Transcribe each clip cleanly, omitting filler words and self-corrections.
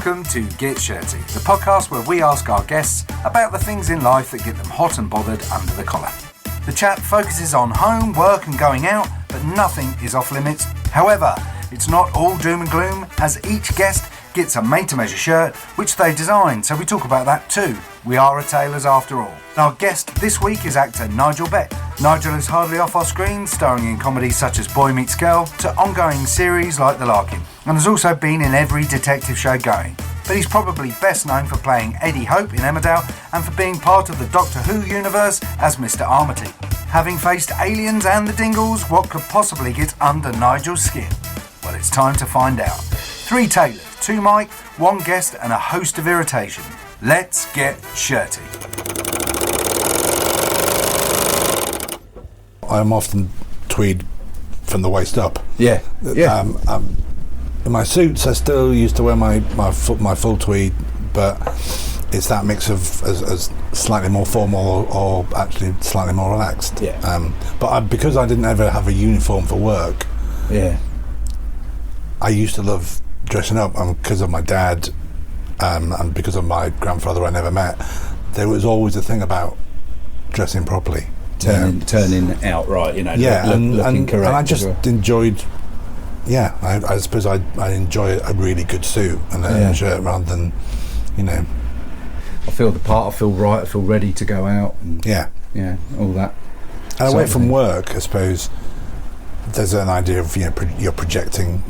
Welcome to Get Shirty, the podcast where we ask our guests about the things in life that get them hot and bothered under the collar. The chat focuses on home, work and going out, but nothing is off limits. However, it's not all doom and gloom, as each guest gets a made-to-measure shirt, which they designed, so we talk about that too. We are a tailors after all. Our guest this week is actor Nigel Betts. Nigel is hardly off our screen, starring in comedies such as Boy Meets Girl to ongoing series like The Larkin, and has also been in every detective show going. But he's probably best known for playing Eddie Hope in Emmerdale and for being part of the Doctor Who universe as Mr. Armitage. Having faced aliens and the Dingles, what could possibly get under Nigel's skin? Well, it's time to find out. 3 tailors, 2 mic, 1 guest and a host of irritation. Let's get shirty. I'm often tweed from the waist up. Yeah. In my suits, I still used to wear my full tweed, but it's that mix of as slightly more formal or actually slightly more relaxed. Yeah. Because I didn't ever have a uniform for work. Yeah. I used to love dressing up, and because of my dad, and because of my grandfather I never met, there was always a thing about dressing properly. Turning out right, looking correct. And I just enjoyed. Yeah, I suppose I enjoy a really good suit and a shirt rather than, I feel the part. I feel right. I feel ready to go out. And, all that. And away from work, I suppose there's an idea of you're projecting.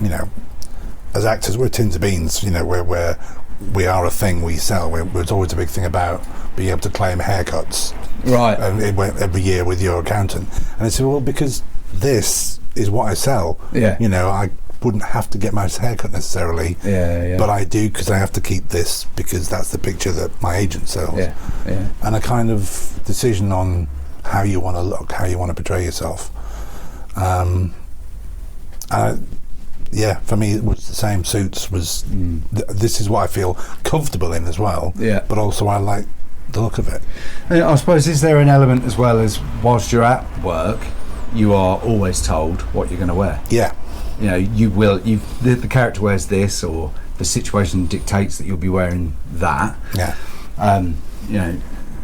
As actors, we're tins of beans. Where we are a thing we sell. There's always a big thing about being able to claim haircuts. Right. Every year with your accountant, and I said, well, because this is what I sell. Yeah. I wouldn't have to get my haircut necessarily. Yeah. But I do because I have to keep this because that's the picture that my agent sells. Yeah. And a kind of decision on how you want to look, how you want to portray yourself. For me it was the same. Suits was this is what I feel comfortable in as well. Yeah. But also I like the look of it. And I suppose, is there an element as well as whilst you're at work, you are always told what you're going to wear? Yeah. The character wears this, or the situation dictates that you'll be wearing that. Yeah.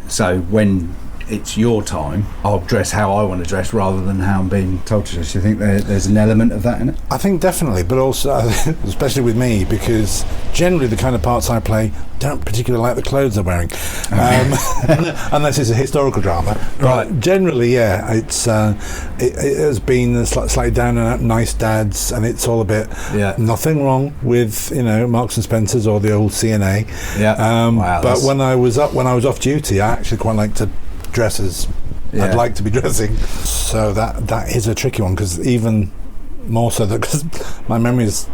So when it's your time, I'll dress how I want to dress rather than how I'm being told to dress. Do you think there's an element of that in it? I think definitely, but also, especially with me, because generally the kind of parts I play don't particularly like the clothes I'm wearing, unless it's a historical drama. Right. But generally, it's it has been slightly down and out, nice dads, and it's all a bit nothing wrong with Marks and Spencers or the old CNA. Yeah. But when I was off duty, I actually quite like to dress as I'd like to be dressing. So that is a tricky one, because even more so because my memory is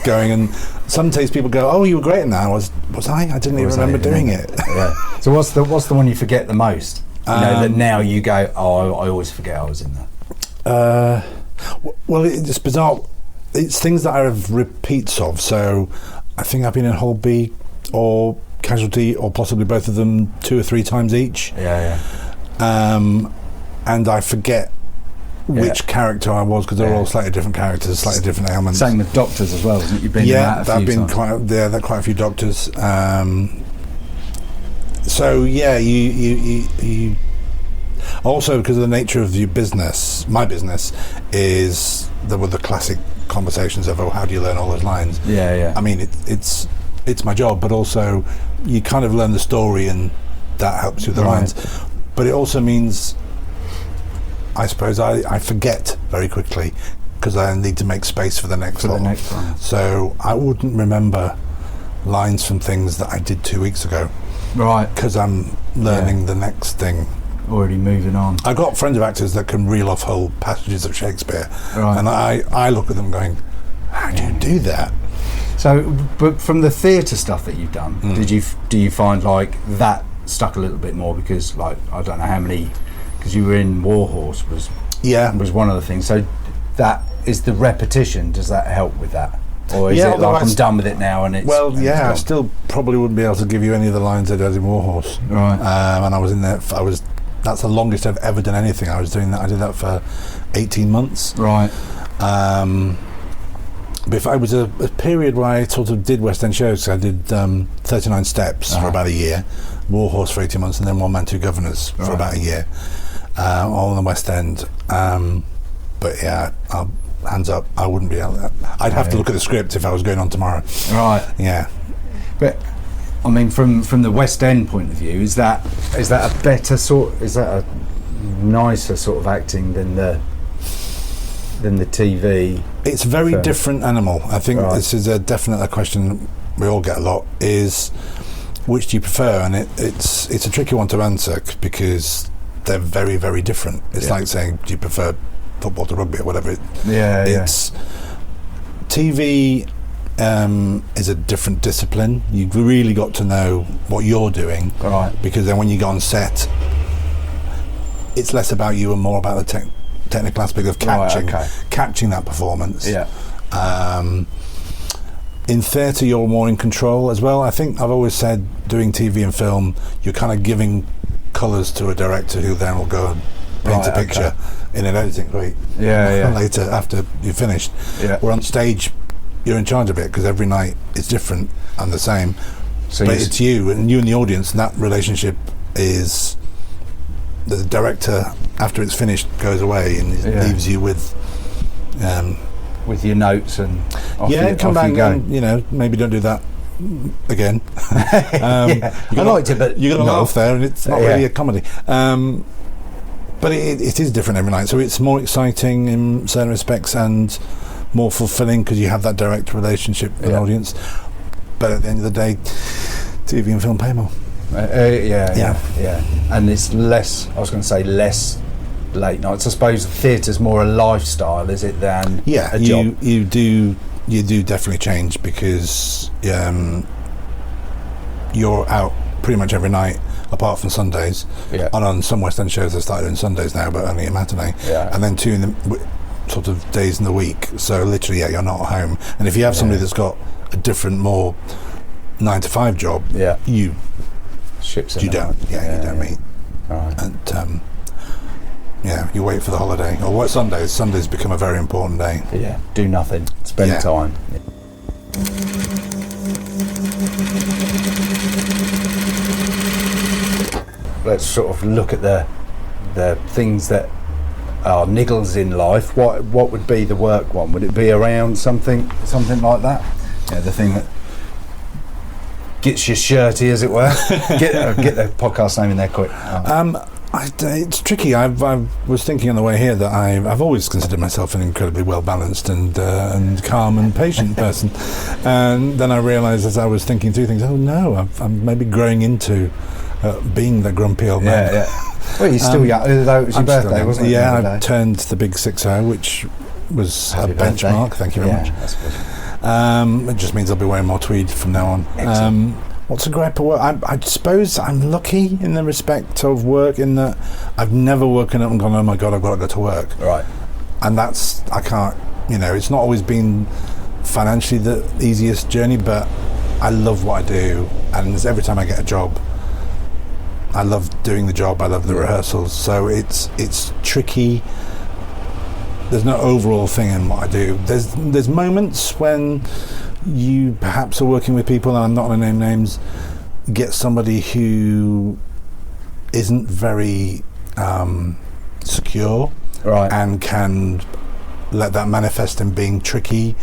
going, and some days people go, "Oh, you were great in that." Was I? I didn't even remember doing it. Yeah. So what's the one you forget the most? That now you go, "Oh, I always forget I was in that." Well, it's bizarre. It's things that I have repeats of. So I think I've been in Holby or Casualty, or possibly both of them 2 or 3 times each. And I forget which character I was, because they're all slightly different characters, slightly different ailments. Same with Doctors as well, isn't it? You've been in that a few times. Quite a few Doctors. So you also, because of the nature of your business, my business is there were the classic conversations of, how do you learn all those lines? I mean, it's my job, but also you kind of learn the story, and that helps you with the lines. But it also means, I suppose, I forget very quickly, because I need to make space for the next one. So I wouldn't remember lines from things that I did 2 weeks ago. Right. Because I'm learning the next thing. Already moving on. I've got friends of actors that can reel off whole passages of Shakespeare. Right. And I look at them going, how do you do that? So, but from the theatre stuff that you've done, do you find like that stuck a little bit more? Because like, I don't know how many, because you were in Warhorse was one of the things. So that is the repetition. Does that help with that, or is it like I'm done with it now and it's? Well, I still probably wouldn't be able to give you any of the lines I did in Warhorse. Right. And I was in there. That's the longest I've ever done anything. I was doing that. I did that for 18 months. Right. before, it was a period where I sort of did West End shows. I did 39 Steps for about a year, Warhorse for 18 months, and then One Man, Two Governors for about a year, all in the West End. But yeah, hands up, I wouldn't be able to. I'd have to look at the script if I was going on tomorrow. Right. Yeah. But I mean, from the West End point of view, is that a better sort? Is that a nicer sort of acting than the TV? It's a very different animal. I think this is a question we all get a lot, is which do you prefer? And it's a tricky one to answer because they're very, very different. It's like saying, do you prefer football to rugby or whatever? It's TV is a different discipline. You've really got to know what you're doing, because then when you go on set, it's less about you and more about the technical aspect of catching that performance. In theatre, you're more in control as well. I think I've always said, doing TV and film, you're kind of giving colours to a director who then will go and paint a picture in an editing suite later after you've finished. We're on stage, you're in charge of it, because every night it's different and the same, but it's you and the audience, and that relationship is the director, after it's finished, goes away and leaves you with your notes and come back and maybe don't do that again. I liked it, but you got to laugh there, and it's not really a comedy. But it is different every night, so it's more exciting in certain respects and more fulfilling because you have that direct relationship with the audience. But at the end of the day, TV and film pay more. And it's less, I was going to say, less late nights. I suppose theatre's more a lifestyle, is it, than a job? You do definitely change, because you're out pretty much every night apart from Sundays. And on some West End shows, they started doing Sundays now, but only a matinee. And then 2 in the sort of days in the week. So literally, you're not at home. And if you have somebody that's got a different, more 9 to 5 job, you don't meet. And you wait for the holiday. Or what Sundays become a very important day. Do nothing, spend time. Let's sort of look at the things that are niggles in life. What would be the work one? Would it be around something like that? The thing that gets you shirty, as it were. Get the podcast name in there quick. It's tricky. I was thinking on the way here that I've always considered myself an incredibly well balanced and calm and patient person, and then I realised as I was thinking through things, I'm maybe growing into being the grumpy old man. Well, you're still young. It was your birthday, wasn't it? I turned the big 60, which was a benchmark. Thank you very much. That's good. It just means I'll be wearing more tweed from now on. What's a great work? I suppose I'm lucky in the respect of work, in that I've never woken up and gone, oh my God, I've got to go to work. And I can't, it's not always been financially the easiest journey, but I love what I do, and every time I get a job, I love doing the job. I love the rehearsals. So it's tricky. There's no overall thing in what I do. There's moments when you perhaps are working with people, and I'm not going to name names, get somebody who isn't very secure, and can let that manifest in being tricky.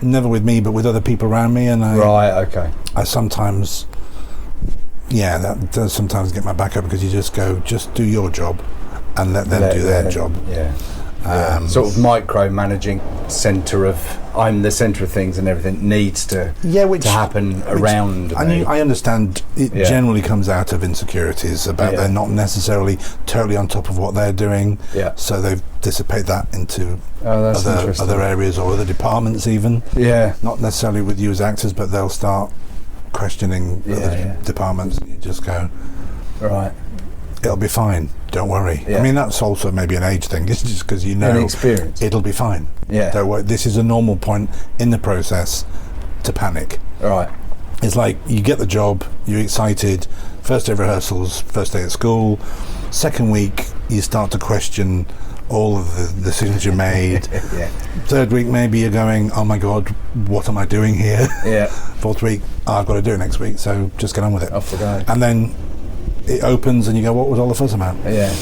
Never with me, but with other people around me. And I sometimes, that does sometimes get my back up, because you just do your job and let them do their job. Sort of micromanaging, I'm the centre of things, and everything needs to happen around me. I understand it generally comes out of insecurities about they're not necessarily totally on top of what they're doing, so they dissipate that into other areas or other departments even. Not necessarily with you as actors, but they'll start questioning other departments, and you just go, it'll be fine, don't worry. I mean, that's also maybe an age thing. It's just because experience. It'll be fine. Don't worry. This is a normal point in the process to panic. It's like you get the job, you're excited, first day of rehearsals, first day at school, second week you start to question all of the decisions you made. Yeah. Third week, maybe you're going, oh my God, what am I doing here? Yeah. Fourth week, I've got to do it next week, so just get on with it. Off we go. And then it opens and you go, what was all the fuss about? Yeah.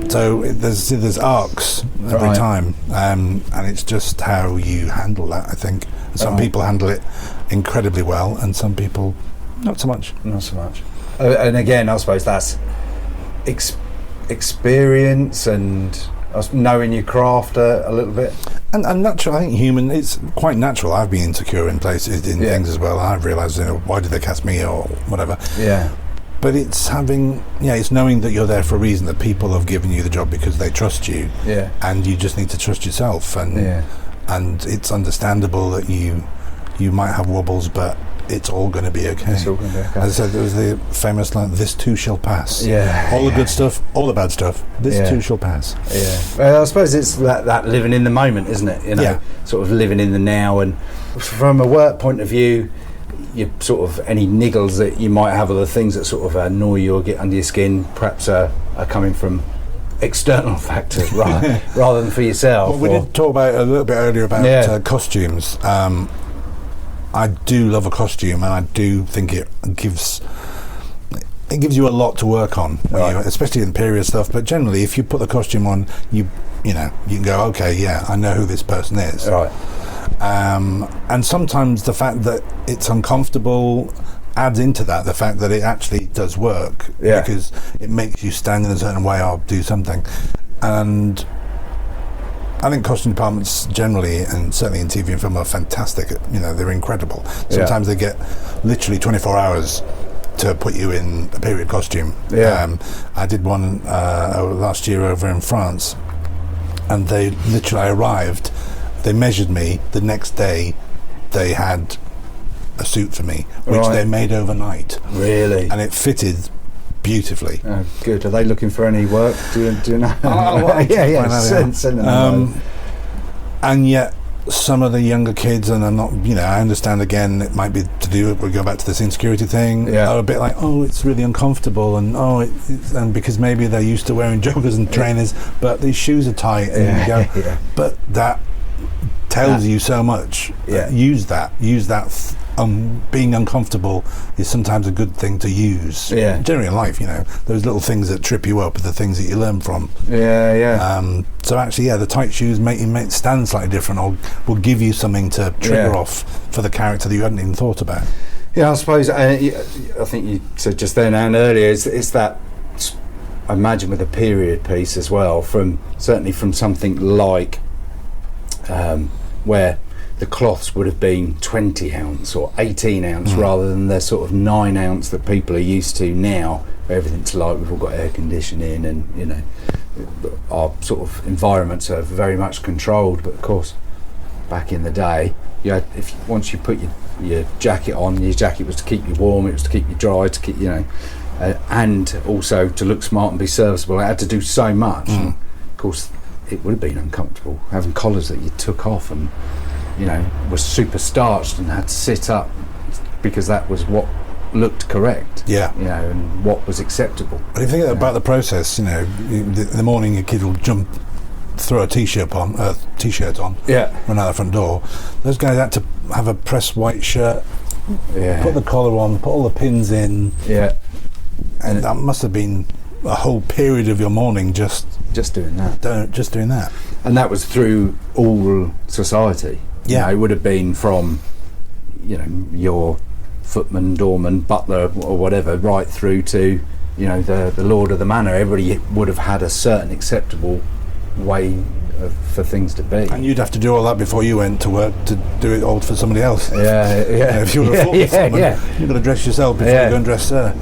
So there's arcs every time, and it's just how you handle that, I think. Some people handle it incredibly well, and some people not so much. Not so much. And again, I suppose that's experience and knowing your craft a little bit. And natural, I think it's quite natural. I've been insecure in places, in things as well. I've realised, why did they cast me or whatever. Yeah. But it's it's knowing that you're there for a reason, that people have given you the job because they trust you. Yeah. And you just need to trust yourself. And it's understandable that you might have wobbles, but it's all going to be okay. It's all going to be okay. As I said, there was the famous line, "This too shall pass." Yeah. All the good stuff, all the bad stuff. This too shall pass. Yeah. Well, I suppose it's that living in the moment, isn't it? Sort of living in the now. And from a work point of view, you sort of any niggles that you might have, or the things that sort of annoy you or get under your skin, perhaps are coming from external factors rather than for yourself. Well, we did talk about a little bit earlier about costumes. I do love a costume, and I do think it gives you a lot to work on, especially in period stuff. But generally, if you put the costume on, you can go, okay, I know who this person is. Right. And sometimes the fact that it's uncomfortable adds into that, the fact that it actually does work, because it makes you stand in a certain way or do something. And I think costume departments generally, and certainly in TV and film, are fantastic. They're incredible. Sometimes they get literally 24 hours to put you in a period costume. I did one last year over in France, and they literally arrived, they measured me, the next day they had a suit for me, which they made overnight. Really? And it fitted beautifully. Oh, good. Are they looking for any work? Do you know? Send them. And yet, some of the younger kids, and I'm not, I understand again, it might be to do, we go back to this insecurity thing, are a bit like, it's really uncomfortable, and and because maybe they're used to wearing joggers and trainers, but these shoes are tight, and you go, but that tells you so much. Use that. Being uncomfortable is sometimes a good thing to use. Generally in life, those little things that trip you up are the things that you learn from. So actually, the tight shoes make you stand slightly different, or will give you something to trigger off for the character that you hadn't even thought about. I suppose I think you said just then and earlier, it's that, I imagine, with a period piece as well, certainly from something like where the cloths would have been 20 ounce or 18 ounce rather than the sort of 9 ounce that people are used to now, where everything's like, we've all got air conditioning, and our sort of environments are very much controlled. But of course, back in the day, once you put your jacket on, your jacket was to keep you warm, it was to keep you dry, to keep and also to look smart and be serviceable. It had to do so much. And of course, it would have been uncomfortable having collars that you took off and was super starched and had to sit up because that was what looked correct. And what was acceptable. But if you think about the process, in the morning a kid will throw a t-shirt on, run out the front door. Those guys had to have a pressed white shirt, put the collar on, put all the pins in, and that must have been a whole period of your morning just doing that. And that was through all society. It would have been from your footman, doorman, butler or whatever, right through to the lord of the manor. Everybody would have had a certain acceptable way for things to be. And you'd have to do all that before you went to work to do it all for somebody else. If you were a footman, you've got to dress yourself before you go and dress her.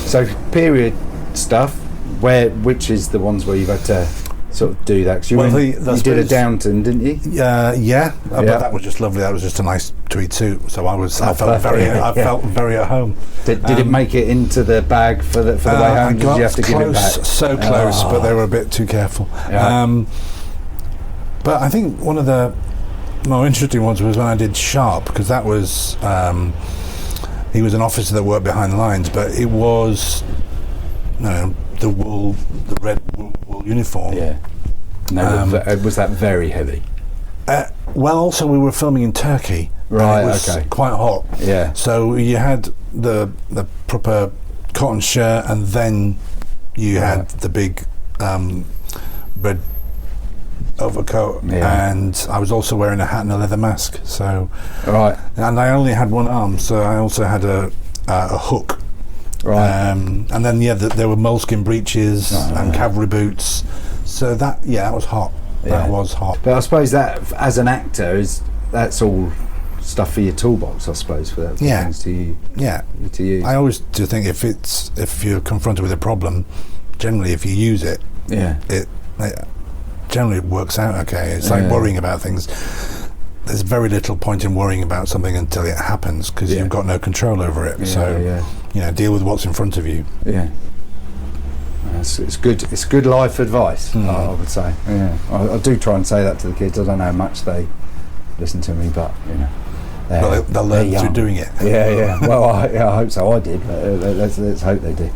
So period stuff, which is the ones where you've had to sort of do that, because you did a Downton, didn't you? But that was just lovely. That was just a nice tweed suit, so I felt very at home. Did it make it into the bag for the way home? Did you have to give it back? So close, but they were a bit too careful. But I think one of the more interesting ones was when I did Sharp, because that was he was an officer that worked behind the lines, but it was the red wool uniform No, was that very heavy? Well, also we were filming in Turkey. Right, it was quite hot. Yeah. So you had the proper cotton shirt, and then you had the big red overcoat, and I was also wearing a hat and a leather mask. So, and I only had one arm, so I also had a hook. Right. And then there were moleskin breeches and cavalry boots. So that was hot. That was hot. But I suppose that, as an actor, that's all stuff for your toolbox, I suppose, for things to use. I always do think if you're confronted with a problem, generally if you use it, it generally works out okay. It's like worrying about things. There's very little point in worrying about something until it happens, because you've got no control over it. Deal with what's in front of you. Yeah. It's good life advice, I would say. Yeah, I do try and say that to the kids. I don't know how much they listen to me, but they'll learn through doing it. Well, I hope so. I did, but let's hope they do.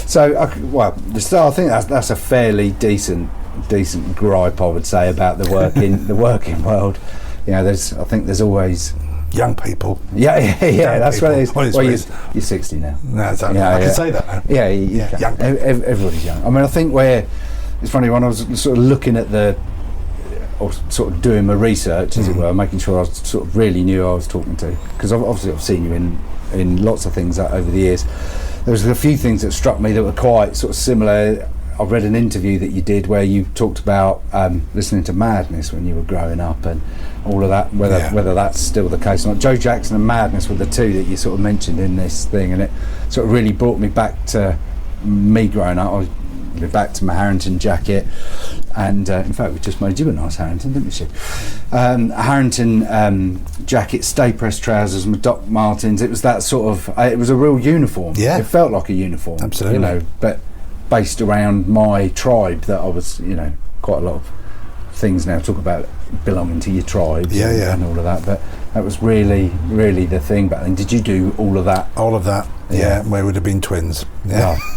So, I think that's a fairly decent gripe, I would say, about the working world. I think there's always young people. That's what it is. Well, you're 60 now. No, I can say that now. Yeah, young. Everybody's young. I mean, I think it's funny, when I was sort of looking at or sort of doing my research, as it were, making sure I sort of really knew who I was talking to, because obviously I've seen you in lots of things over the years. There was a few things that struck me that were quite sort of similar. I read an interview that you did where you talked about listening to Madness when you were growing up and all of that, whether that's still the case or not. Joe Jackson and Madness were the two that you sort of mentioned in this thing, and it sort of really brought me back to me growing up. I was back to my Harrington jacket, and in fact we just made you a nice Harrington, didn't we, Sid? Harrington jacket, stay pressed trousers, my Doc Martens. It was that sort of it was a real uniform. It felt like a uniform, absolutely, but based around my tribe, that I was, quite a lot of things now talk about belonging to your tribe and all of that, but that was really the thing back then. Did you do all of that? All of that, we would have been twins.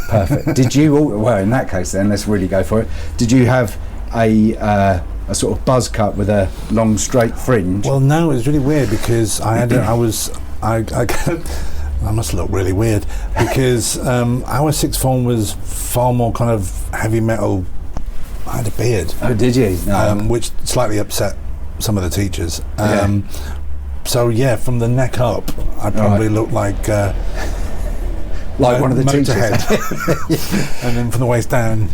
Perfect. Did you well, in that case then, let's really go for it. Did you have a sort of buzz cut with a long straight fringe? Well, no, it was really weird, because I must look really weird, because our sixth form was far more kind of heavy metal. I had a beard. Oh, did you? No. Which slightly upset some of the teachers. So from the neck up, I probably looked like one of the teachers. And then from the waist down,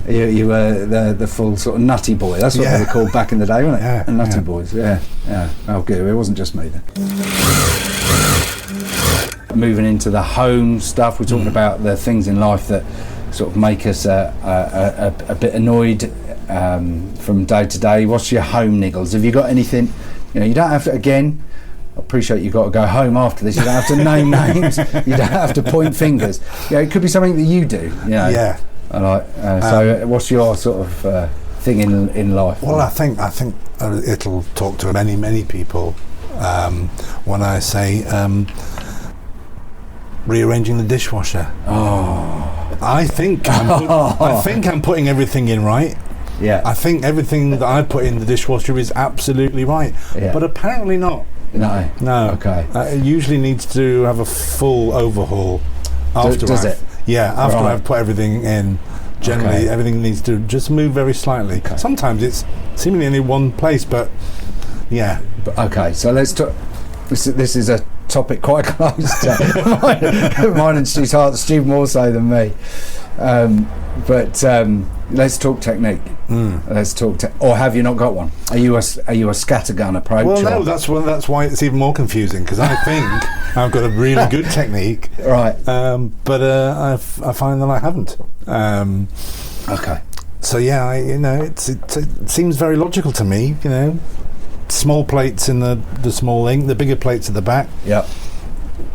you were the full sort of nutty boy. That's what they were called back in the day, wasn't it? Nutty boys. Yeah. Oh, good. It wasn't just me then. Moving into the home stuff, we're talking about the things in life that sort of make us a bit annoyed from day to day. What's your home niggles? Have you got anything? You don't have to, again, I appreciate you've got to go home after this, you don't have to name names, you don't have to point fingers. It could be something that you do. So what's your sort of thing in life? Well, I think it'll talk to many people when I say rearranging the dishwasher. I think I'm putting everything in right. I think everything that I put in the dishwasher is absolutely right, but apparently not. No. Okay. It usually needs to have a full overhaul after. Does it? Yeah, after I've put everything in. Generally, everything needs to just move very slightly. Okay. Sometimes it's seemingly only one place, but okay, so let's talk. This is a topic quite close to mine and Stu's heart. Stu more so than me. But let's talk technique. Let's talk. Or have you not got one? Are you a scattergun approach? Well, no. That's why it's even more confusing, because I think I've got a really good technique, right? But I find that I haven't. Okay. So it seems very logical to me. Small plates in the small link, the bigger plates at the back. Yeah.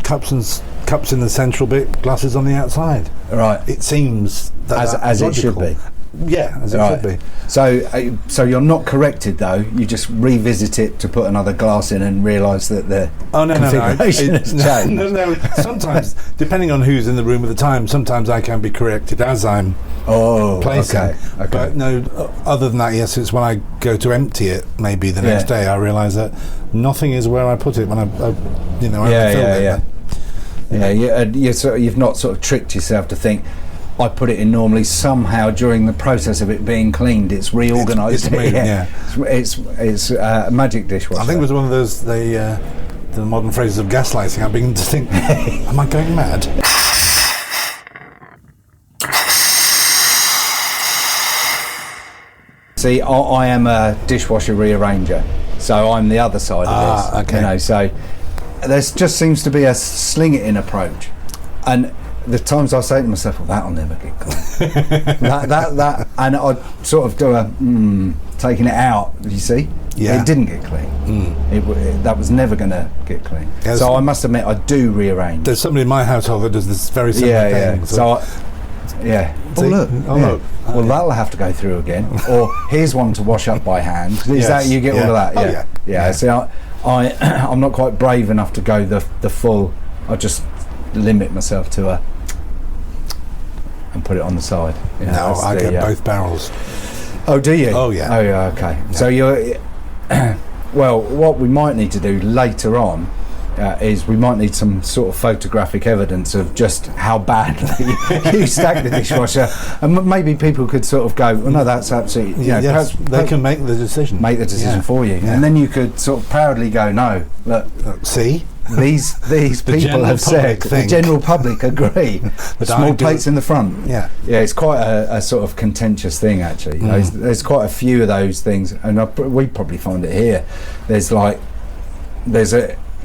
Cups in the central bit, glasses on the outside. Right. It seems as it should be. Yeah, as it should be. So you're not corrected though. You just revisit it to put another glass in and realise that the configuration has changed. No. Sometimes, depending on who's in the room at the time, sometimes I can be corrected as I'm placing. Okay. But no, other than that, yes, it's when I go to empty it. Maybe the next day I realise that nothing is where I put it when I you've not sort of tricked yourself to think, I put it in normally, somehow during the process of it being cleaned it's reorganised. It's moved, It's a magic dishwasher. I think it was one of those the modern phrases of gaslighting. I'm beginning to think, am I going mad? See, I am a dishwasher rearranger, so I'm the other side of this. Okay. You know, so there just seems to be a sling it in approach, and the times I say to myself, well, that'll never get clean. that, and I sort of do taking it out. You see, it didn't get clean. That was never going to get clean. Yes. So I must admit, I do rearrange. There's somebody in my household that does this very similar thing. So look. Well, that'll have to go through again. Or here's one to wash up by hand. Is that you get all of that? Yeah. So I'm not quite brave enough to go the full. I just limit myself to and put it on the side. No, I get both barrels. Oh, do you? Oh, yeah. Oh, yeah, okay. Yeah. So you're... well, what we might need to do later on is we might need some sort of photographic evidence of just how badly you stack the dishwasher, and maybe people could sort of go, well, no, that's absolutely... perhaps they can make the decision. Make the decision for you. Yeah. And then you could sort of proudly go, no, look, see? These people have said, the general public agree. The small plates in the front. Yeah, it's quite a sort of contentious thing, actually. There's quite a few of those things, and we probably find it here.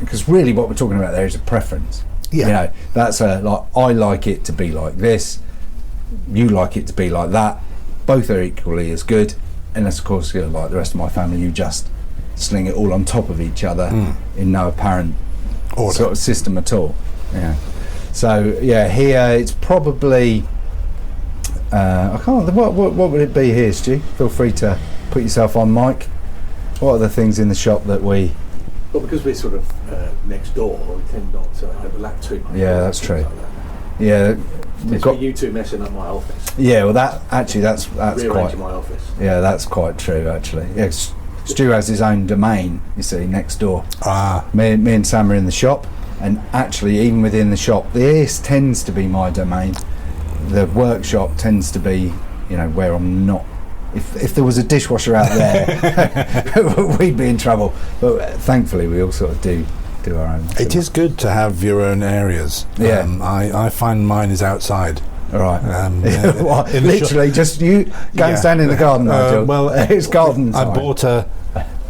Because really what we're talking about there is a preference. Yeah. You know, that's I like it to be like this, you like it to be like that. Both are equally as good, and of course, like the rest of my family, you just sling it all on top of each other in no apparent order. Sort of system at all. Yeah. So here it's probably I can't. What would it be here, Stu? Feel free to put yourself on mic. What are the things in the shop that we? Well, because we're sort of next door, we tend not to overlap too much. Yeah, that's true. Yeah, we've got you two messing up my office. Yeah, well, that's rearranging my office. Yeah, that's quite true, actually. Yeah, Stu has his own domain, you see, next door. Me and Sam are in the shop, and actually, even within the shop, this tends to be my domain. The workshop tends to be, where I'm not. If there was a dishwasher out there, we'd be in trouble. But thankfully, we all sort of do our own. It is good to have your own areas. Yeah. I find mine is outside. All right. Well, literally, just you go and stand in the garden, Nigel. Well, it's garden time. I bought and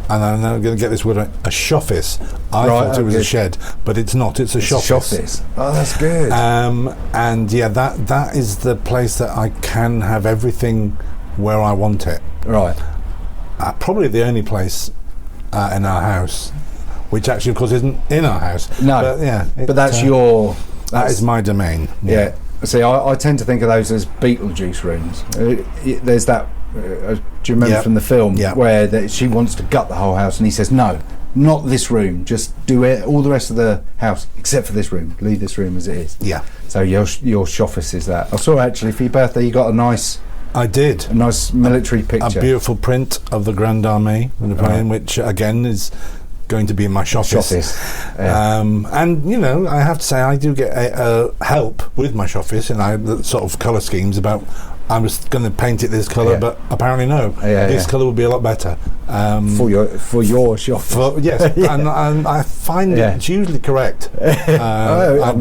I'm now going to get this word right, a shoffice. I thought it was a shed, but it's not. It's a shoffice. Oh, that's good. And that is the place that I can have everything where I want it. Right. Probably the only place in our house, which actually, of course, isn't in our house. No. But that's that is my domain. Yeah. See, I tend to think of those as Beetlejuice rooms. There's that. Do you remember from the film where she wants to gut the whole house, and he says, "No, not this room. Just do it. All the rest of the house, except for this room. Leave this room as it is." Yeah. So your shoffice is that. I saw actually for your birthday you got a nice. I did. A nice military picture. A beautiful print of the Grande Armée, which again is going to be in my shoffice. Yeah. And I have to say I do get help with my shoffice, and sort of colour schemes about. I was going to paint it this colour, but apparently no. This colour would be a lot better for your shoffice. Yes, and I find it's usually correct. I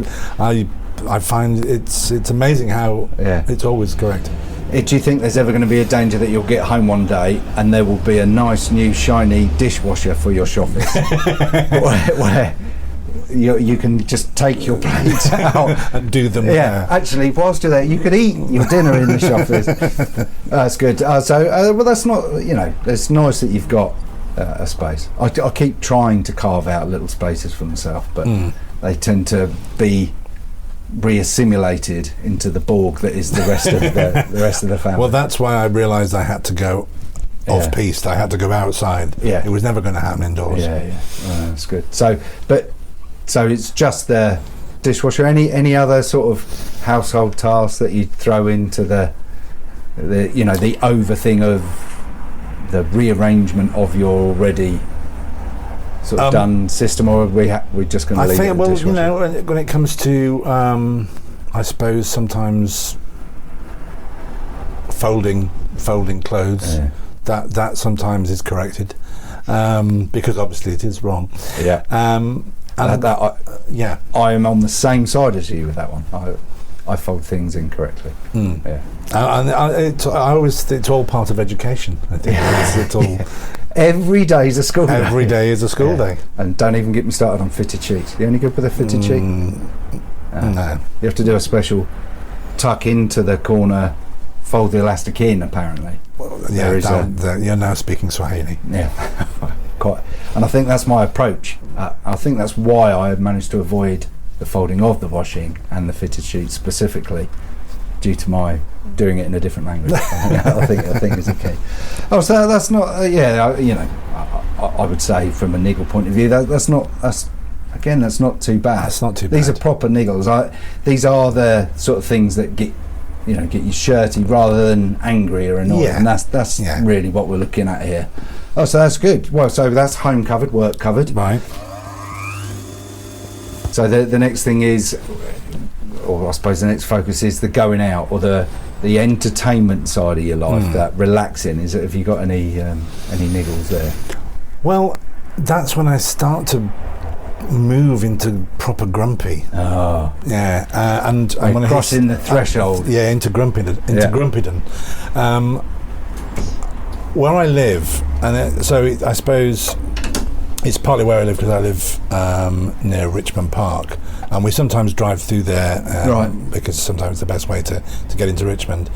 find it's amazing how it's always correct. Do you think there's ever going to be a danger that you'll get home one day and there will be a nice new shiny dishwasher for your shoffice where you can just take your plates out and do them? Actually, whilst you're there, you could eat your dinner in the shoffice. That's good. Well, that's not. It's nice that you've got a space. I keep trying to carve out little spaces for myself, but they tend to be re-assimilated into the Borg that is the rest of the rest of the family. Well, that's why I realised I had to go off-piste. I had to go outside. Yeah. It was never going to happen indoors. Yeah. That's good. So it's just the dishwasher. Any other sort of household tasks that you throw into the over thing of the rearrangement of your already sort of done system, or we're just going to leave it? I think, well, when it comes to, I suppose sometimes folding clothes, that sometimes is corrected, because obviously it is wrong. Yeah. I am on the same side as you with that one. I fold things incorrectly. Yeah. I always think it's all part of education. I think it's all. Every day is a school day. Every day is a school day. And don't even get me started on fitted sheets. You only good with a fitted sheet? No. You have to do a special tuck into the corner, fold the elastic in, apparently. Well, you're now speaking Swahili. Yeah, quite. And I think that's my approach. I think that's why I managed to avoid the folding of the washing and the fitted sheets specifically, due to my doing it in a different language. I think is the key. Oh, so that's not. I would say from a niggle point of view, that's not too bad. That's not too bad. These are proper niggles. These are the sort of things that get you shirty rather than angry or annoyed, and that's really what we're looking at here. Oh, so that's good. Well, so that's home covered, work covered, right? So the next thing is, or I suppose the next focus is the going out or the entertainment side of your life, that relaxing. Have you got any niggles there? Well, that's when I start to move into proper grumpy. Oh, yeah, and when crossing the threshold. Into grumpydom. Where I live, and I suppose it's partly where I live because I live near Richmond Park, and we sometimes drive through there because sometimes it's the best way to get into Richmond.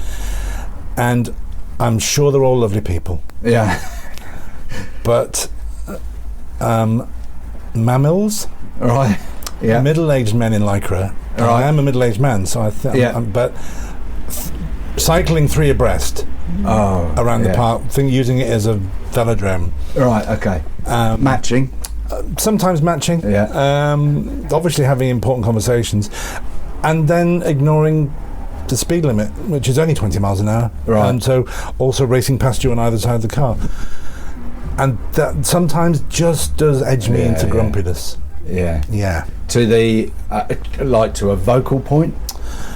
And I'm sure they're all lovely people. Yeah. But mammals, right? Yeah. Middle-aged men in lycra. Right. I am a middle-aged man, so but cycling 3 abreast around the park, using it as a velodrome. Right. Okay. Matching. Sometimes matching. Yeah. Obviously having important conversations, and then ignoring the speed limit, which is only 20 miles an hour. Right. And so also racing past you on either side of the car. And that sometimes just does edge me into grumpiness. Yeah. Yeah. To the to a vocal point,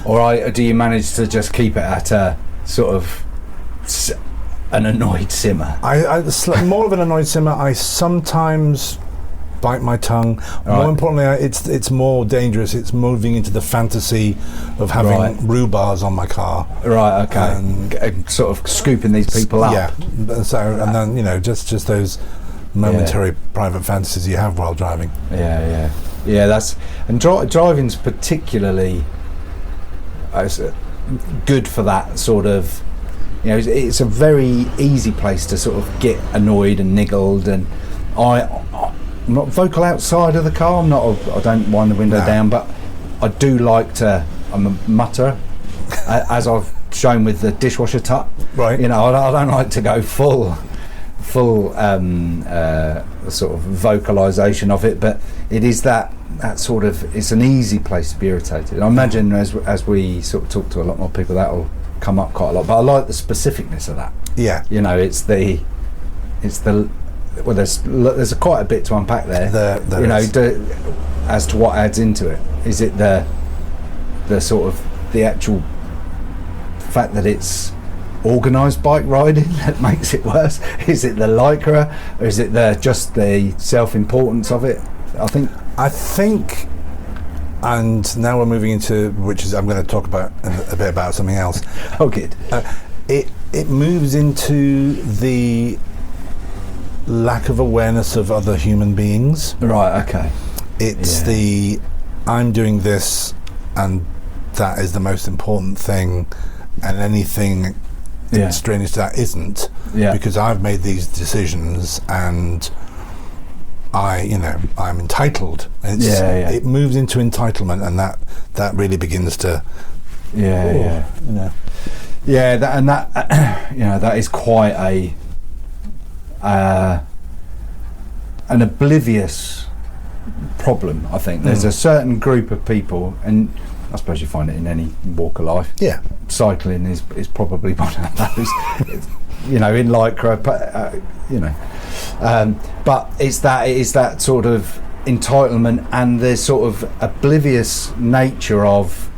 or do you manage to just keep it at a sort of an annoyed simmer? I more of an annoyed simmer. I sometimes bite my tongue. More importantly, it's more dangerous. It's moving into the fantasy of having rhubars on my car. Right. Okay. And sort of scooping these people up. Yeah. So and then just those momentary private fantasies you have while driving. Yeah. That's driving's particularly good for that sort of. It's a very easy place to sort of get annoyed and niggled, and I'm not vocal outside of the car. I don't wind the window down, but I do like to. I'm a mutterer, as I've shown with the dishwasher tut. Right. I don't like to go full sort of vocalisation of it, but it is that sort of. It's an easy place to be irritated. I imagine as we sort of talk to a lot more people, that'll come up quite a lot. But I like the specificness of that. Yeah. It's the. Well, there's quite a bit to unpack there. As to what adds into it. Is it the sort of the actual fact that it's organised bike riding that makes it worse? Is it the lycra, or is it just the self-importance of it? I think, and now we're moving into I'm going to talk about a bit about something else. Oh, good. It moves into the lack of awareness of other human beings. Right. Okay. It's I'm doing this, and that is the most important thing, and anything extraneous to that isn't, because I've made these decisions, and I'm entitled. It moves into entitlement, and that really begins to. That is quite an oblivious problem. I think there's a certain group of people, and I suppose you find it in any walk of life. Yeah, cycling is probably one of those. In lycra, but it is that sort of entitlement, and there's sort of oblivious nature of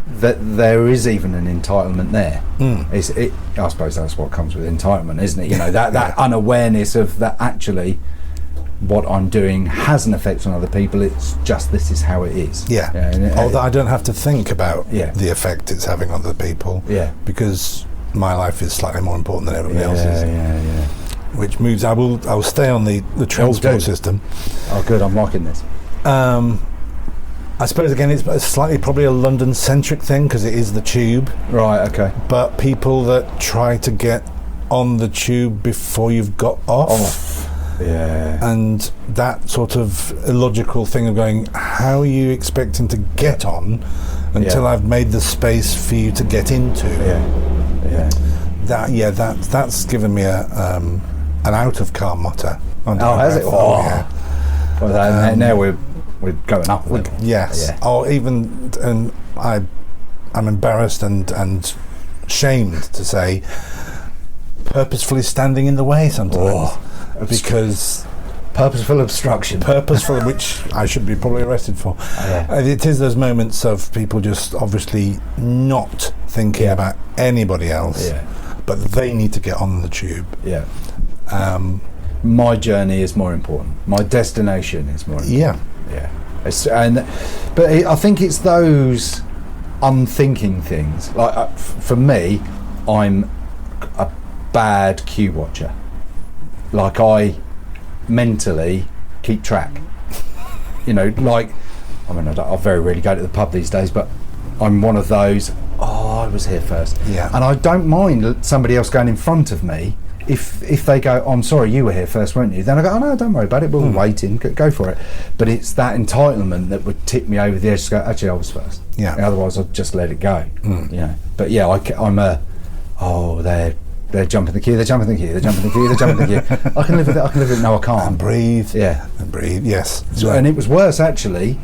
that there is even an entitlement there. I suppose that's what comes with entitlement, isn't it? That unawareness of that actually what I'm doing has an effect on other people. It's just this is how it is. Although I don't have to think about the effect it's having on other people. Because my life is slightly more important than everybody else's. Which moves. I will stay on the transport system. Oh, good. I'm liking this. I suppose again it's slightly probably a London-centric thing because it is the tube. Right. Okay. But people that try to get on the tube before you've got off. And that sort of illogical thing of going, how are you expecting to get on until I've made the space for you to get into? That's given me an out of car motto. Has it? Well, now we're going up. Yes. Or even, and I'm embarrassed and shamed to say, purposefully standing in the way sometimes. Because purposeful obstruction, which I should be probably arrested for. It is those moments of people just obviously not thinking about anybody else, but they need to get on the tube. My journey is more important. My destination is more important. But I think it's those unthinking things. Like for me, I'm a bad queue watcher. Like I mentally keep track. I very rarely go to the pub these days, but I'm one of those. I was here first. And I don't mind somebody else going in front of me if they go, I'm sorry, you were here first, weren't you? Then I go, oh no, don't worry about it, we'll wait in, go for it. But it's that entitlement that would tip me over the edge to go, actually I was first. Otherwise I'd just let it go. But I'm they're jumping the queue, they're jumping the queue. I can live with it. No, I can't. And breathe. And breathe, yes. And it was worse, actually,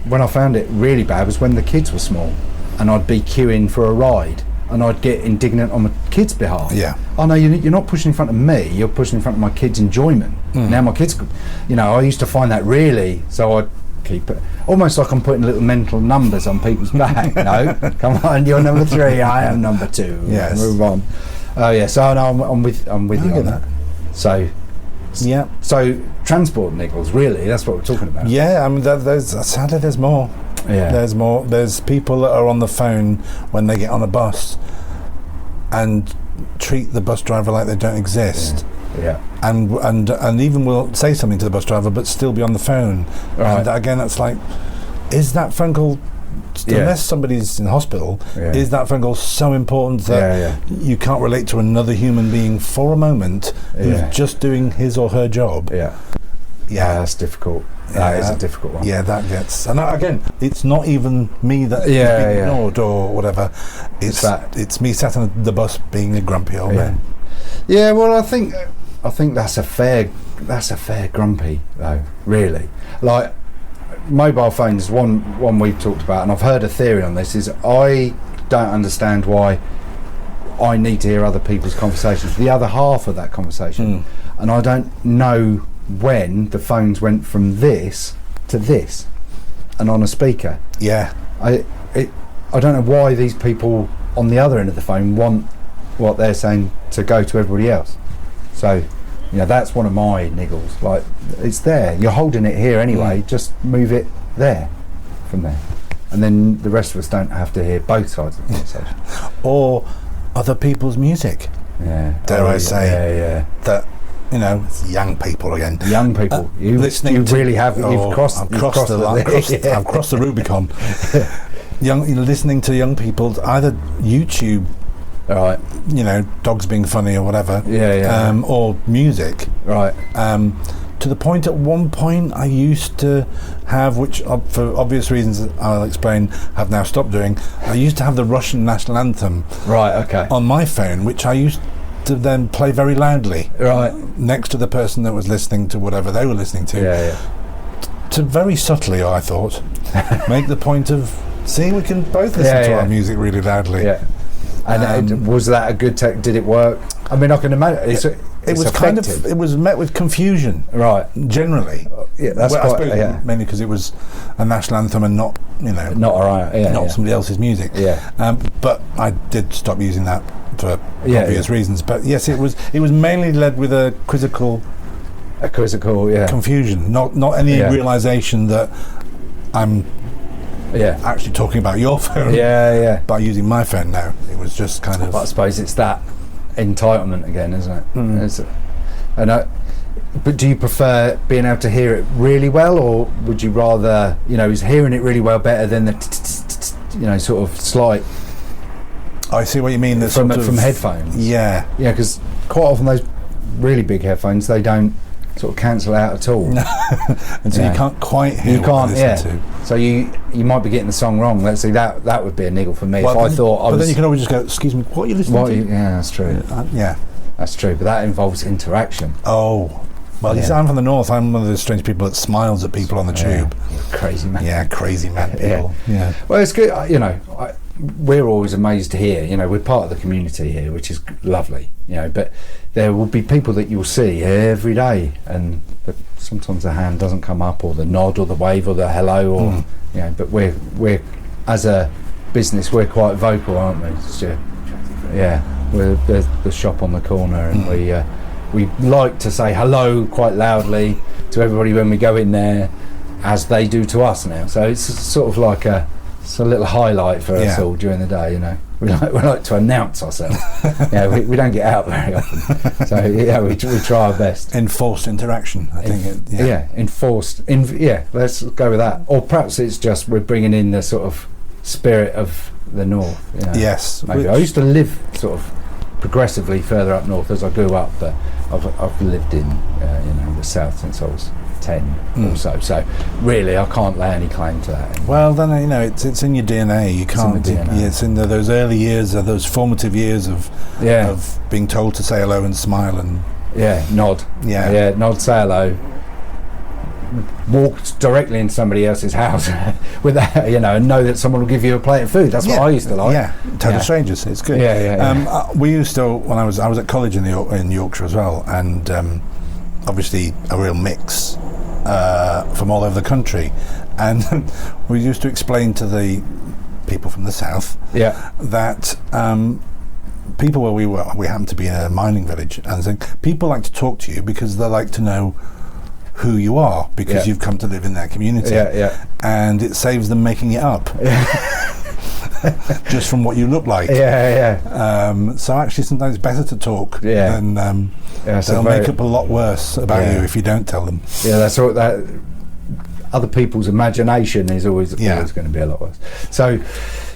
when I found it really bad, was when the kids were small and I'd be queuing for a ride and I'd get indignant on my kids' behalf. Oh no, you're not pushing in front of me, you're pushing in front of my kids' enjoyment. Now my kids, I used to find that really, so I'd keep it, almost like I'm putting little mental numbers on people's back. No, come on, you're number 3, I am number 2. Yes. Move on. So no, I'm with you on that. So transport niggles, really, that's what we're talking about. I mean, sadly there's more. There's more. There's people that are on the phone when they get on a bus and treat the bus driver like they don't exist. And even will say something to the bus driver but still be on the phone. And again, that's like, is that phone call, unless somebody's in hospital, is that phone call so important that you can't relate to another human being for a moment who's just doing his or her job? That's difficult. That is a difficult one. That gets, and again, it's not even me that is being ignored or whatever. It's me sat on the bus being a grumpy old man. Well, I think that's a fair grumpy though. Really, like mobile phones. One we've talked about, and I've heard a theory on this. Is I don't understand why I need to hear other people's conversations, the other half of that conversation, and I don't know when the phones went from this to this and on a speaker. I don't know why these people on the other end of the phone want what they're saying to go to everybody else. So that's one of my niggles. Like, it's there, you're holding it here anyway, just move it there from there, and then the rest of us don't have to hear both sides of the conversation. Or other people's music, dare I say. That it's young people again. Young people. You've crossed the Rubicon. Listening to young people, either YouTube, dogs being funny or whatever, or music, to the point at one point I used to have, which for obvious reasons I'll explain, have now stopped doing. I used to have the Russian national anthem on my phone, which I used to then play very loudly next to the person that was listening to whatever they were listening to. To very subtly, I thought, make the point of, see, we can both listen to our music really loudly. And was that a good tech? Did it work? I mean, I can imagine it was kind of, it was met with confusion, generally. That's I suppose mainly because it was a national anthem and not, not somebody else's music. But I did stop using that for obvious reasons. But yes, it was mainly led with a quizzical confusion, not any realisation that I'm actually talking about your phone by using my phone now. It was just kind of... But I suppose it's that entitlement again, isn't it? But do you prefer being able to hear it really well, or would you rather, is hearing it really well better than the sort of slight... I see what you mean. From headphones. Yeah, because quite often those really big headphones, they don't sort of cancel out at all. And so you can't quite hear what you listen to. So you might be getting the song wrong. Let's see, that would be a niggle for me. Well, if I thought but then you can always just go, excuse me, what are you listening to? That's true. That's true, but that involves interaction. Oh, well, you see, I'm from the north. I'm one of those strange people that smiles at people on the tube. Crazy man. Yeah, crazy man people. Yeah. Well, it's good. We're always amazed to hear. We're part of the community here, which is lovely. But there will be people that you'll see every day, and sometimes the hand doesn't come up, or the nod, or the wave, or the hello, or But we're as a business, we're quite vocal, aren't we? We're the shop on the corner, and we like to say hello quite loudly to everybody when we go in there, as they do to us now. So it's sort of like it's a little highlight for us all during the day. We like to announce ourselves. We don't get out very often. So we try our best. Enforced interaction, I think. Enforced. Let's go with that. Or perhaps it's just we're bringing in the sort of spirit of the north. Yes. Maybe. I used to live sort of progressively further up north as I grew up, but I've lived in the south since I was 10 or so. So really, I can't lay any claim to that anymore. Well, then it's in your DNA. You can't. It's in the DNA. It's in those early years, those formative years of being told to say hello and smile and nod. Nod, say hello. Walk directly into somebody else's house with that, and know that someone will give you a plate of food. That's what I used to like. Total strangers. It's good. We used to, when I was at college in Yorkshire as well, and obviously a real mix from all over the country, and we used to explain to the people from the south that people where we happened to be in a mining village, and saying people like to talk to you because they like to know who you are, because you've come to live in their community, and it saves them making it up just from what you look like. So actually sometimes it's better to talk than they'll make up a lot worse about you if you don't tell them. That's what that other people's imagination is always going to be a lot worse. So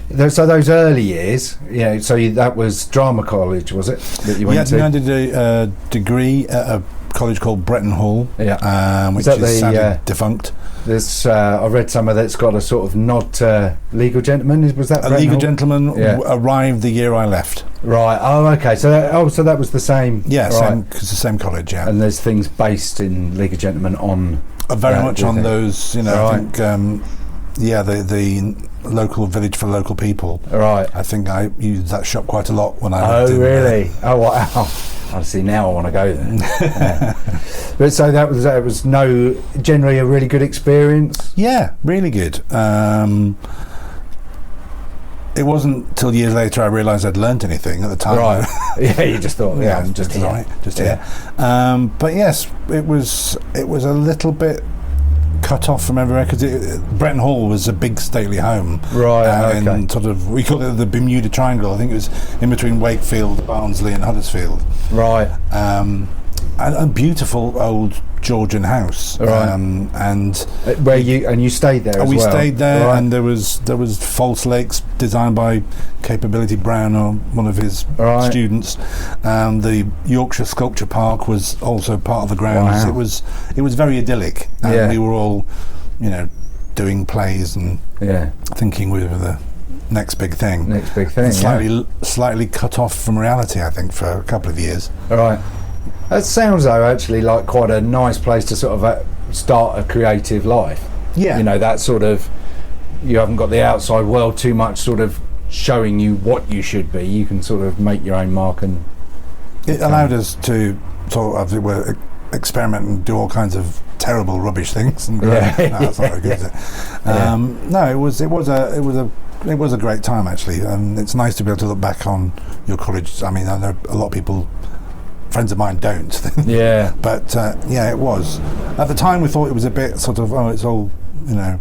those early years, that was drama college, was it, that you went to? I did a degree at a college called Bretton Hall, which is sadly defunct. I read some of that's got a sort of nod to Legal Gentleman. Was that a Legal Gentleman arrived the year I left? Right. Oh, okay. So that was the same. Yeah, right. It's the same college. Yeah. And there's things based in Legal Gentleman on very much on those. I think. The local village for local people. Right. I think I used that shop quite a lot when I lived in really? Oh, wow. I see, now I want to go there. But so that was generally a really good experience? Yeah, really good. It wasn't till years later I realised I'd learnt anything at the time. Right. You just thought, I'm just here. Right, just here. But yes, it was a little bit cut off from everywhere, because Bretton Hall was a big stately home, right? And sort of, we call it the Bermuda Triangle. I think it was in between Wakefield, Barnsley, and Huddersfield, right? a beautiful old Georgian house, right. And where you stayed there as we well? stayed there, right. and there was false lakes designed by Capability Brown, or one of his right. students. The Yorkshire Sculpture Park was also part of the grounds. Wow. It was very idyllic, and we were all, doing plays and thinking we were the next big thing. Next big thing. Slightly cut off from reality, I think, for a couple of years. All right. That sounds, though, actually like quite a nice place to sort of start a creative life. Yeah. That sort of, you haven't got the outside world too much sort of showing you what you should be. You can sort of make your own mark, and it allowed us to sort of experiment and do all kinds of terrible rubbish things. And that's not very good, is it? No, it was a great time, actually, and it's nice to be able to look back on your college. I mean, I know a lot of people, friends of mine, don't. But it was. At the time, we thought it was a bit sort of, it's all, a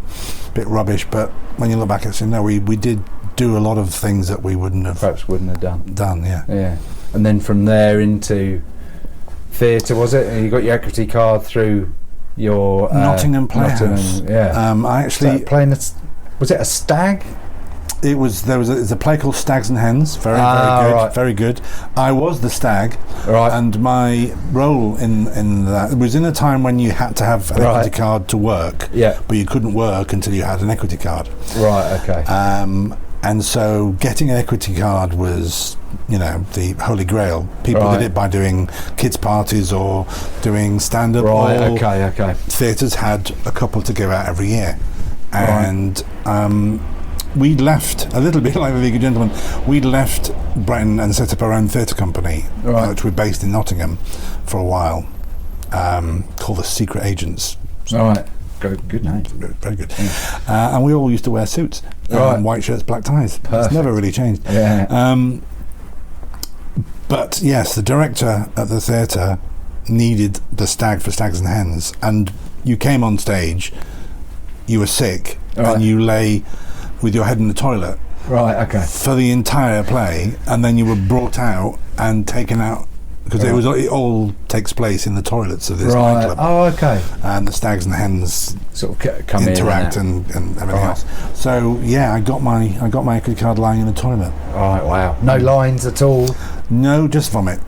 bit rubbish. But when you look back, actually, no, we did do a lot of things that we perhaps wouldn't have done. Yeah. And then from there into theatre, was it? And you got your equity card through your Nottingham Playhouse. I actually playing. Was it a stag? There's a play called Stags and Hens. Very good. Right. Very good. I was the stag, right. And my role in that, it was in a time when you had to have an equity card to work. Yeah. But you couldn't work until you had an equity card. Right. Okay. And so getting an equity card was, the holy grail. People did it by doing kids' parties or doing stand-up. Right. Okay. Theatres had a couple to give out every year, and. We'd left, a little bit like the League of Gentlemen, we'd left Brighton and set up our own theatre company, which we're based in Nottingham for a while, called the Secret Agents. All right. Good name. Very good. And we all used to wear suits, white shirts, black ties. Perfect. It's never really changed. Yeah. But yes, the director at the theatre needed the stag for Stags and Hens, and you came on stage, you were sick, and you lay with your head in the toilet for the entire play, and then you were brought out and taken out, because it all takes place in the toilets of this nightclub. Oh, okay. And the Stags and Hens sort of come interact and everything else. So I got my equity card lying in the toilet. Right. Wow. No lines at all. No, just vomit.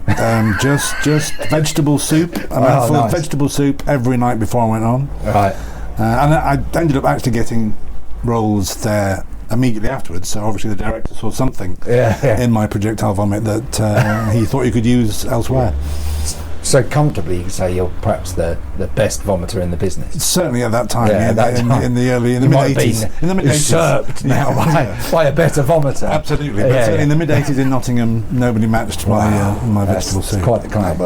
Just vegetable soup. A mouthful of vegetable soup every night before I went on. Right. And I ended up actually getting roles there immediately afterwards, so obviously the director saw something in my projectile vomit that he thought he could use elsewhere. So comfortably you could say you're perhaps the best vomiter in the business. Certainly at that time, in the mid-80s. In the mid-80s. Usurped now by a better vomiter. Absolutely. But in the mid-80s in Nottingham, nobody matched my vegetable soup. That's quite the claim.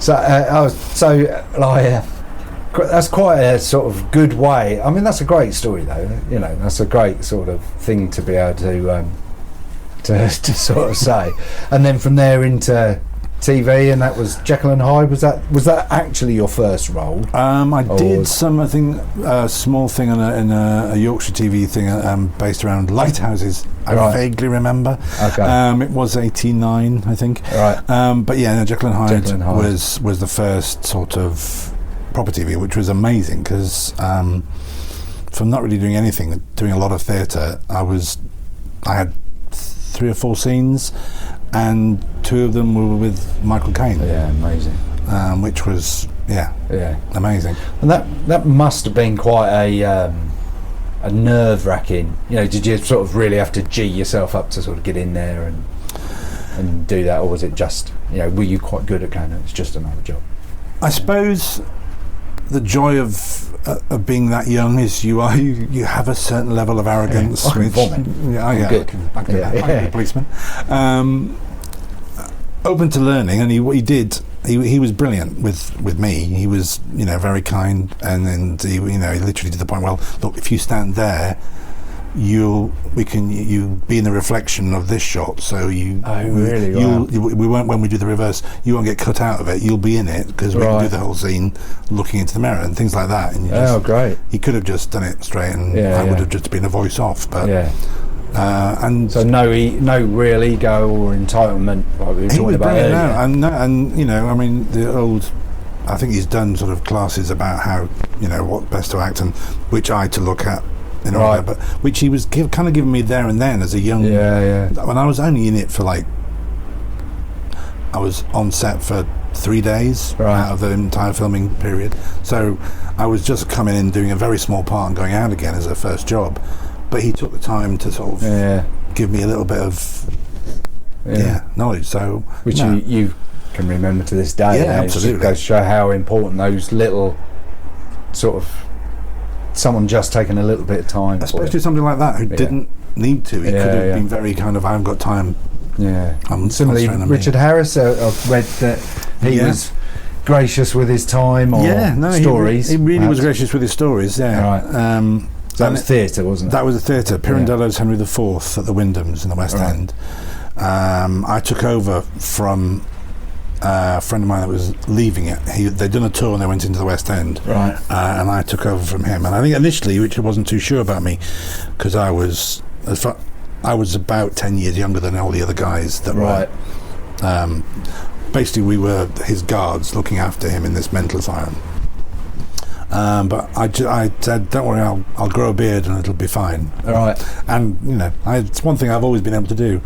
So, that's quite a sort of good way. I mean, that's a great story, though. That's a great sort of thing to be able to sort of say. And then from there into TV, and that was Jekyll and Hyde. Was that actually your first role? I did some, I think, a small thing in a Yorkshire TV thing based around lighthouses. I vaguely remember. Okay. It was 89, I think. Right. But Jekyll and Hyde was the first sort of proper TV, which was amazing, because from not really doing anything, doing a lot of theatre, I had 3 or 4 scenes, and 2 of them were with Michael Caine. Yeah, amazing. Which was amazing. And that must have been quite a nerve-wracking. Did you sort of really have to G yourself up to sort of get in there and do that, or was it just were you quite good at going, it's just another job? I suppose the joy of being that young is you have a certain level of arrogance. I can vomit. I can be a policeman. Open to learning, and he did. He was brilliant with me. He was very kind, and he literally to the point. Well, look, if you stand there, you be in the reflection of this shot, so we won't, when we do the reverse, you won't get cut out of it, you'll be in it, because we can do the whole scene looking into the mirror and things like that. And great. He could have just done it straight, and I would have just been a voice off, but And so no real ego or entitlement, like we were talking about earlier. And you know, I mean, I think he's done sort of classes about how, you know, what best to act, and which eye to look at, you know, right. but which he was kind of giving me there and then as a young. When I was only in it for I was on set for 3 days out of the entire filming period, so I was just coming in, doing a very small part, and going out again as a first job. But he took the time to sort of give me a little bit of knowledge. So which you can remember to this day. Yeah, absolutely. It goes to show how important those little sort of someone just taking a little bit of time, especially something like that who didn't need to. He could have been very kind of, I haven't got time. Yeah. Similarly, Richard Harris, I've read that he was gracious with his time or stories. He really was gracious with his stories. Yeah. Right. That was theatre, wasn't it? That was a theatre. Pirandello's Henry IV at the Wyndhams in the West End. I took over from a friend of mine that was leaving it. They'd done a tour and they went into the West End. Right. And I took over from him. And I think initially Richard wasn't too sure about me, because I was about 10 years younger than all the other guys that were. Basically, we were his guards looking after him in this mental asylum. But I said, don't worry, I'll grow a beard and it'll be fine. All right. And you know, it's one thing I've always been able to do.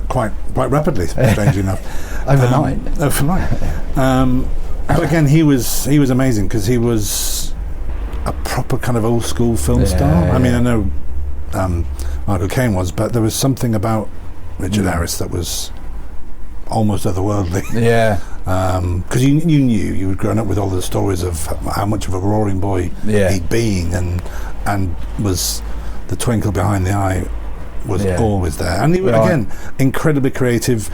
Quite rapidly, strangely enough. Overnight. But again, he was amazing, because he was a proper kind of old school film star. I mean, I know Michael Caine was, but there was something about Richard Harris that was almost otherworldly. Yeah. Because you knew, you had grown up with all the stories of how much of a roaring boy he'd been, and was the twinkle behind the eye was always there. And he was, again, incredibly creative.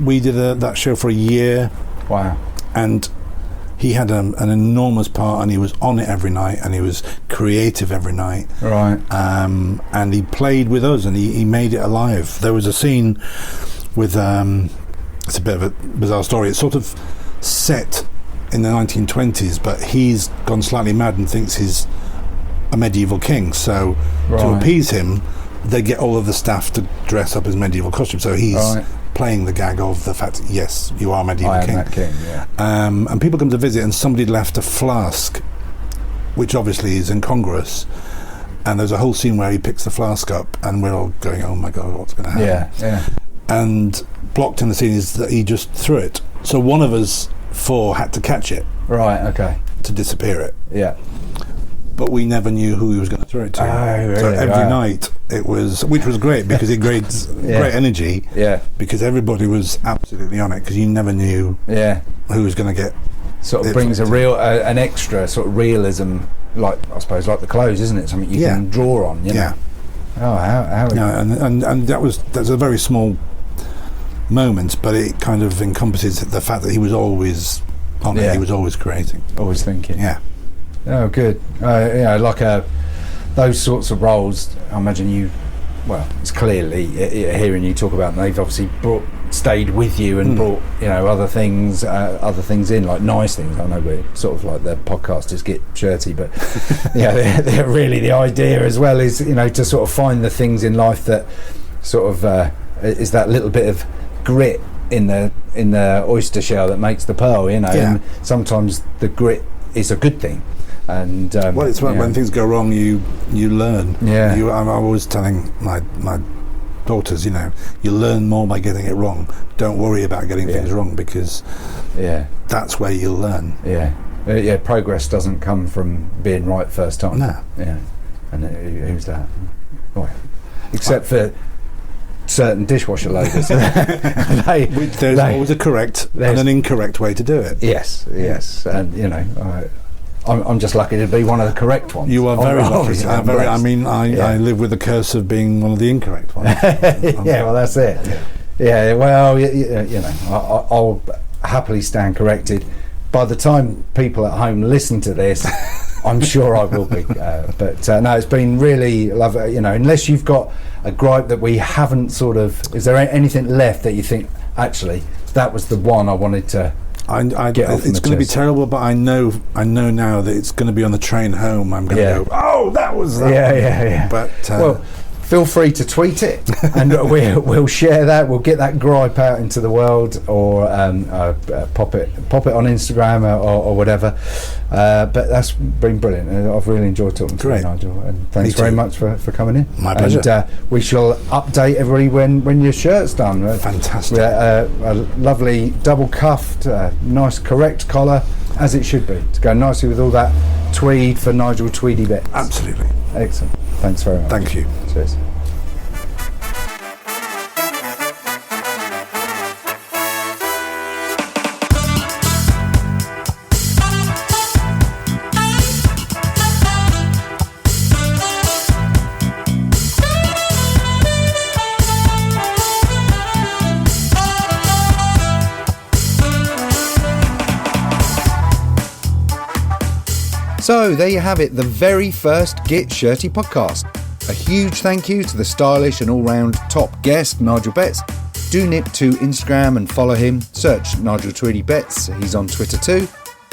We did that show for a year. Wow. And he had an enormous part, and he was on it every night, and he was creative every night. Right. And he played with us, and he made it alive. There was a scene with it's a bit of a bizarre story. It's sort of set in the 1920s, but he's gone slightly mad and thinks he's a medieval king. So to appease him, they get all of the staff to dress up as medieval costumes. So he's playing the gag of the fact, yes, you are medieval king. That king, yeah. And people come to visit, and somebody left a flask, which obviously is incongruous. And there's a whole scene where he picks the flask up, and we're all going, oh my God, what's going to happen? Yeah. And blocked in the scene is that he just threw it. So one of us four had to catch it. Right, okay. To disappear it. Yeah. But we never knew who he was going to throw it to. Oh, really? So every night it was, which was great, because it creates great energy. Yeah. Because everybody was absolutely on it, because you never knew who was going to get. Sort of brings a real, an extra sort of realism, like, I suppose, like the clothes, isn't it? Something you can draw on, you know? Oh, how and that's a very small moment, but it kind of encompasses the fact that he was always on it. He was always creating, always thinking. Oh, good. Like those sorts of roles, I imagine it's clearly hearing you talk about them, they've obviously stayed with you and brought other things in, like nice things. I know we're sort of like the podcast is Get Shirty, but they're really the idea as well is to sort of find the things in life that sort of is that little bit of grit in the oyster shell that makes the pearl, and sometimes the grit is a good thing. And it's when things go wrong, you learn. I'm always telling my daughters, you learn more by getting it wrong. Don't worry about getting things wrong, because that's where you'll learn. Progress doesn't come from being right first time. No. And who's that? Except for certain dishwasher loaders. There's always a correct and an incorrect way to do it. Yes. And I'm just lucky to be one of the correct ones. You are very lucky. I live with the curse of being one of the incorrect ones. Well, that's it. I'll happily stand corrected. By the time people at home listen to this, I'm sure I will be. But no, it's been really lovely. Unless you've got a gripe that we haven't sort of, is there anything left that you think, actually, that was the one I wanted to get off? It's going to be terrible, but I know now that it's going to be on the train home. I'm going to go, oh, that was that. Yeah. But feel free to tweet it, and we'll share that. We'll get that gripe out into the world, or pop it on Instagram or whatever. But that's been brilliant. I've really enjoyed talking to you, Nigel, and thanks very much for coming in. My pleasure. And we shall update everybody when your shirt's done. Fantastic. A lovely double cuffed, nice correct collar, as it should be, to go nicely with all that tweed for Nigel Tweedy Betts. Absolutely. Excellent. Thanks very much. Thank you. Cheers. So there you have it, the very first Get Shirty podcast. A huge thank you to the stylish and all-round top guest, Nigel Betts. Do nip to Instagram and follow him. Search Nigel Tweedy Betts. He's on Twitter too.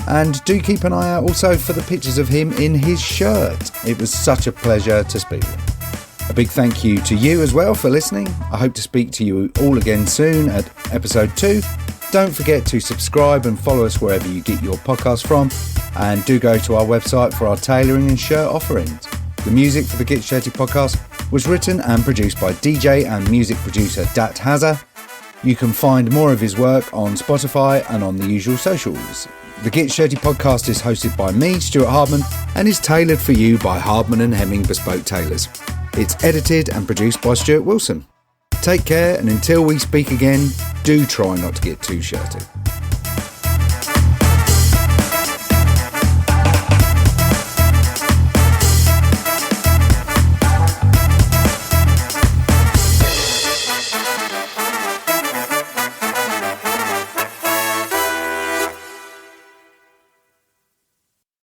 And do keep an eye out also for the pictures of him in his shirt. It was such a pleasure to speak with him. A big thank you to you as well for listening. I hope to speak to you all again soon at episode 2. Don't forget to subscribe and follow us wherever you get your podcast from. And do go to our website for our tailoring and shirt offerings. The music for the Get Shirty podcast was written and produced by DJ and music producer Dat Hazza. You can find more of his work on Spotify and on the usual socials. The Get Shirty podcast is hosted by me, Stuart Hardman, and is tailored for you by Hardman and Hemming Bespoke Tailors. It's edited and produced by Stuart Wilson. Take care, and until we speak again, do try not to get too shirty.